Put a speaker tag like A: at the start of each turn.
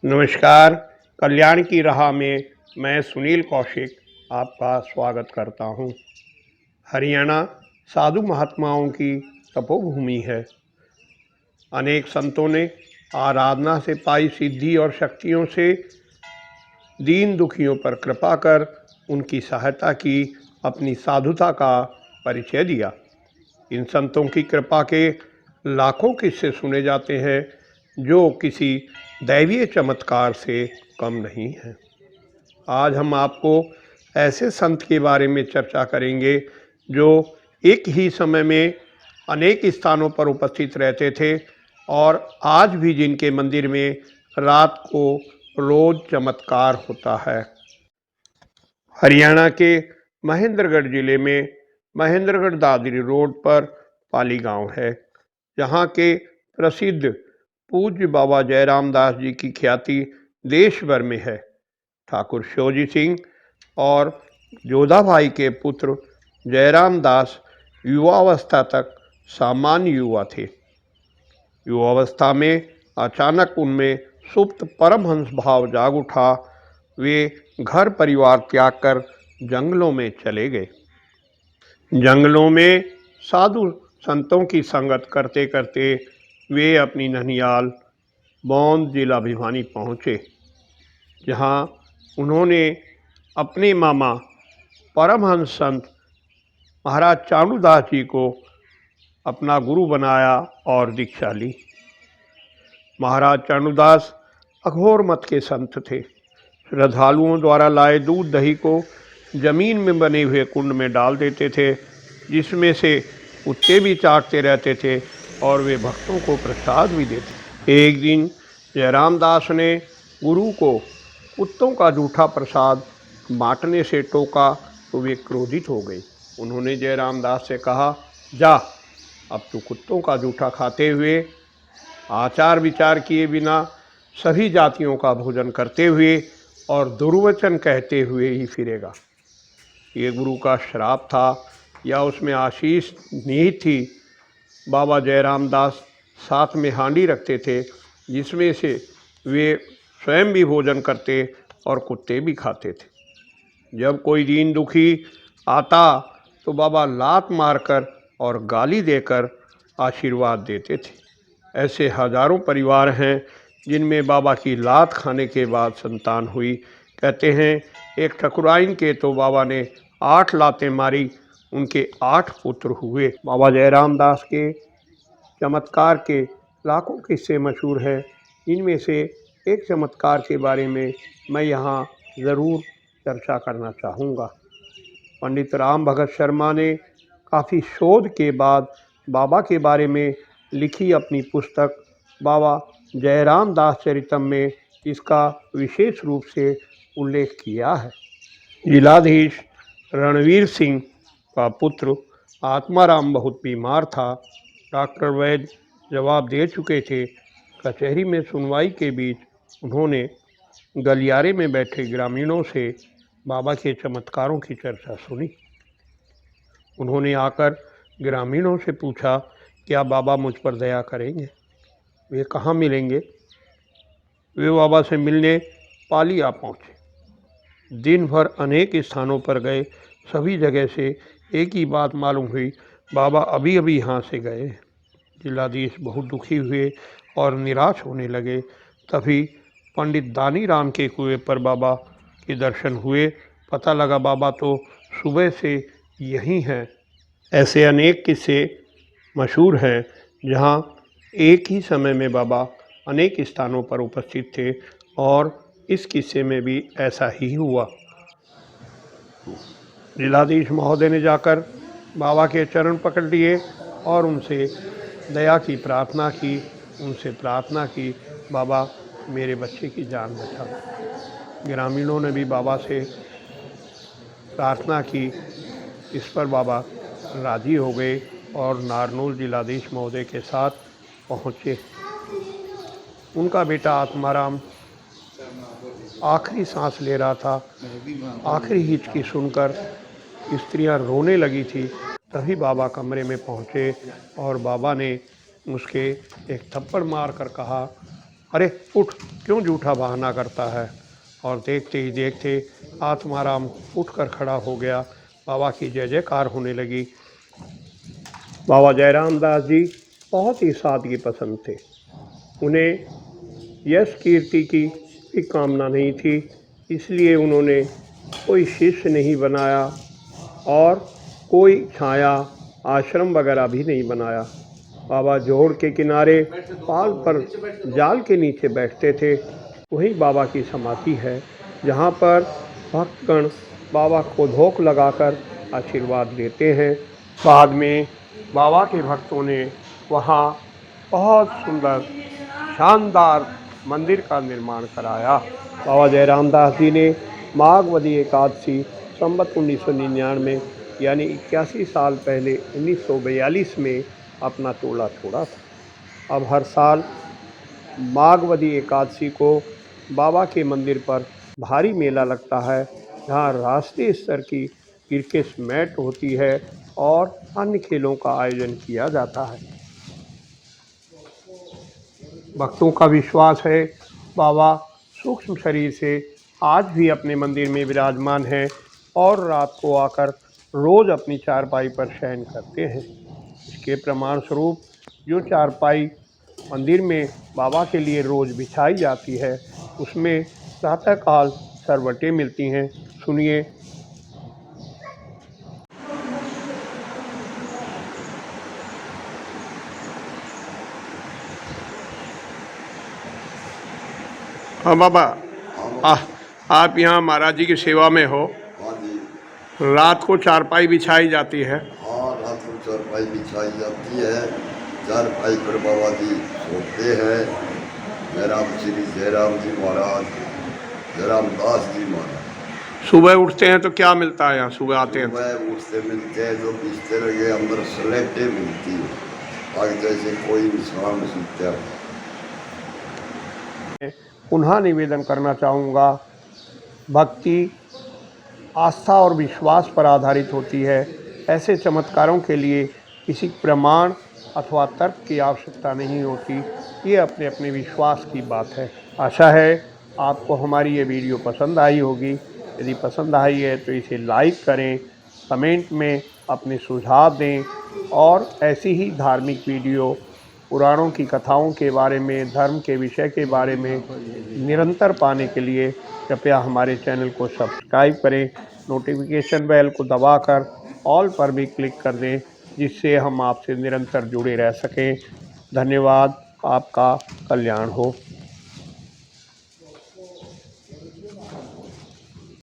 A: नमस्कार। कल्याण की राह में मैं सुनील कौशिक आपका स्वागत करता हूँ। हरियाणा साधु महात्माओं की तपोभूमि है। अनेक संतों ने आराधना से पाई सिद्धि और शक्तियों से दीन दुखियों पर कृपा कर उनकी सहायता की, अपनी साधुता का परिचय दिया। इन संतों की कृपा के लाखों किस्से सुने जाते हैं जो किसी दैवीय चमत्कार से कम नहीं हैं। आज हम आपको ऐसे संत के बारे में चर्चा करेंगे जो एक ही समय में अनेक स्थानों पर उपस्थित रहते थे और आज भी जिनके मंदिर में रात को रोज चमत्कार होता है। हरियाणा के महेंद्रगढ़ जिले में महेंद्रगढ़ दादरी रोड पर पाली गांव है, जहां के प्रसिद्ध पूज्य बाबा जयराम दास जी की ख्याति देश भर में है। ठाकुर शिवजी सिंह और जोधा भाई के पुत्र जयराम दास युवावस्था तक सामान्य युवा थे। युवावस्था में अचानक उनमें सुप्त परमहंस भाव जाग उठा। वे घर परिवार त्याग कर जंगलों में चले गए। जंगलों में साधु संतों की संगत करते करते वे अपनी ननिहाल बौंद जिला भिवानी पहुँचे, जहाँ उन्होंने अपने मामा परमहंस संत महाराज चाणूदास जी को अपना गुरु बनाया और दीक्षा ली। महाराज चाणूदास अघोर मत के संत थे। श्रद्धालुओं द्वारा लाए दूध दही को जमीन में बने हुए कुंड में डाल देते थे, जिसमें से कुत्ते भी चाटते रहते थे और वे भक्तों को प्रसाद भी देते। एक दिन जयराम दास ने गुरु को कुत्तों का जूठा प्रसाद बांटने से टोका तो वे क्रोधित हो गए। उन्होंने जयराम दास से कहा, जा, अब तू कुत्तों का जूठा खाते हुए, आचार विचार किए बिना, सभी जातियों का भोजन करते हुए और दुर्वचन कहते हुए ही फिरेगा। ये गुरु का श्राप था या उसमें आशीष निहित थी। बाबा जयराम दास साथ में हांडी रखते थे, जिसमें से वे स्वयं भी भोजन करते और कुत्ते भी खाते थे। जब कोई दीन दुखी आता तो बाबा लात मारकर और गाली देकर आशीर्वाद देते थे। ऐसे हजारों परिवार हैं जिनमें बाबा की लात खाने के बाद संतान हुई। कहते हैं एक ठकुराइन के तो बाबा ने 8 लातें मारी, उनके 8 पुत्र हुए। बाबा जयराम दास के चमत्कार के लाखों किस्से मशहूर हैं। इनमें से एक चमत्कार के बारे में मैं यहाँ ज़रूर चर्चा करना चाहूँगा। पंडित राम भगत शर्मा ने काफ़ी शोध के बाद बाबा के बारे में लिखी अपनी पुस्तक बाबा जयराम दास चरितम में इसका विशेष रूप से उल्लेख किया है। जिलाधीश रणवीर सिंह का पुत्र आत्माराम बहुत बीमार था। डॉक्टर वैद्य जवाब दे चुके थे। कचहरी में सुनवाई के बीच उन्होंने गलियारे में बैठे ग्रामीणों से बाबा के चमत्कारों की चर्चा सुनी। उन्होंने आकर ग्रामीणों से पूछा, क्या बाबा मुझ पर दया करेंगे? वे कहाँ मिलेंगे? वे बाबा से मिलने पाली आ पहुँचे। दिन भर अनेक स्थानों पर गए, सभी जगह से एक ही बात मालूम हुई, बाबा अभी अभी यहाँ से गए। जिलाधीश बहुत दुखी हुए और निराश होने लगे। तभी पंडित दानी राम के कुएं पर बाबा के दर्शन हुए। पता लगा बाबा तो सुबह से यहीं हैं। ऐसे अनेक किस्से मशहूर हैं जहाँ एक ही समय में बाबा अनेक स्थानों पर उपस्थित थे और इस किस्से में भी ऐसा ही हुआ। जिलाधीश महोदय ने जाकर बाबा के चरण पकड़ लिए और उनसे दया की प्रार्थना की। उनसे प्रार्थना की, बाबा मेरे बच्चे की जान बचा। ग्रामीणों ने भी बाबा से प्रार्थना की। इस पर बाबा राजी हो गए और नारनौल जिलाधीश महोदय के साथ पहुँचे। उनका बेटा आत्माराम आखिरी सांस ले रहा था। आखिरी हिचकी सुनकर स्त्रियां रोने लगी थी। तभी बाबा कमरे में पहुँचे और बाबा ने उसके एक थप्पड़ मार कर कहा, अरे उठ, क्यों झूठा बहाना करता है। और देखते ही देखते आत्माराम उठकर खड़ा हो गया। बाबा की जय जयकार होने लगी। बाबा जयराम दास जी बहुत ही सादगी पसंद थे। उन्हें यश कीर्ति की भी कामना नहीं थी, इसलिए उन्होंने कोई शिष्य नहीं बनाया और कोई छाया आश्रम वगैरह भी नहीं बनाया। बाबा जोड़ के किनारे पाल पर जाल के नीचे बैठते थे। वही बाबा की समाधि है, जहाँ पर भक्तगण बाबा को धोख लगाकर आशीर्वाद देते हैं। बाद में बाबा के भक्तों ने वहाँ बहुत सुंदर शानदार मंदिर का निर्माण कराया। बाबा जयराम दास जी ने माघवदी एकादशी संवत 1999 यानी 81 साल पहले 1942 में अपना चोला छोड़ा था। अब हर साल माघवदी एकादशी को बाबा के मंदिर पर भारी मेला लगता है, जहाँ राष्ट्रीय स्तर की क्रिकेट मैच होती है और अन्य खेलों का आयोजन किया जाता है। भक्तों का विश्वास है बाबा सूक्ष्म शरीर से आज भी अपने मंदिर में विराजमान हैं और रात को आकर रोज़ अपनी चारपाई पर शयन करते हैं। इसके प्रमाण स्वरूप जो चारपाई मंदिर में बाबा के लिए रोज़ बिछाई जाती है, उसमें प्रातःकाल सरवटें मिलती हैं। सुनिए। हाँ बाबा, आप यहाँ महाराज जी की सेवा में हो।
B: हाँ जी।
A: रात को चारपाई बिछाई जाती है।
B: हाँ, रात को चारपाई बिछाई जाती है। चारपाई पर बाबा जी सोते हैं। जयराम श्री जयराम जी महाराज, जयराम दास जी महाराज।
A: सुबह उठते हैं तो क्या मिलता है यहाँ? सुबह आते हैं
B: सुबह उठते मिलते हैं जो बिस्तर के अंदर स्लेटें मिलती है, आगे जैसे कोई इंसान सुनता है।
A: पुनः निवेदन करना चाहूँगा, भक्ति आस्था और विश्वास पर आधारित होती है। ऐसे चमत्कारों के लिए किसी प्रमाण अथवा तर्क की आवश्यकता नहीं होती, ये अपने अपने विश्वास की बात है। आशा है आपको हमारी ये वीडियो पसंद आई होगी। यदि पसंद आई है तो इसे लाइक करें, कमेंट में अपने सुझाव दें और ऐसी ही धार्मिक वीडियो, पुराणों की कथाओं के बारे में, धर्म के विषय के बारे में निरंतर पाने के लिए कृपया हमारे चैनल को सब्सक्राइब करें। नोटिफिकेशन बेल को दबाकर ऑल पर भी क्लिक कर दें, जिससे हम आपसे निरंतर जुड़े रह सकें। धन्यवाद। आपका कल्याण हो।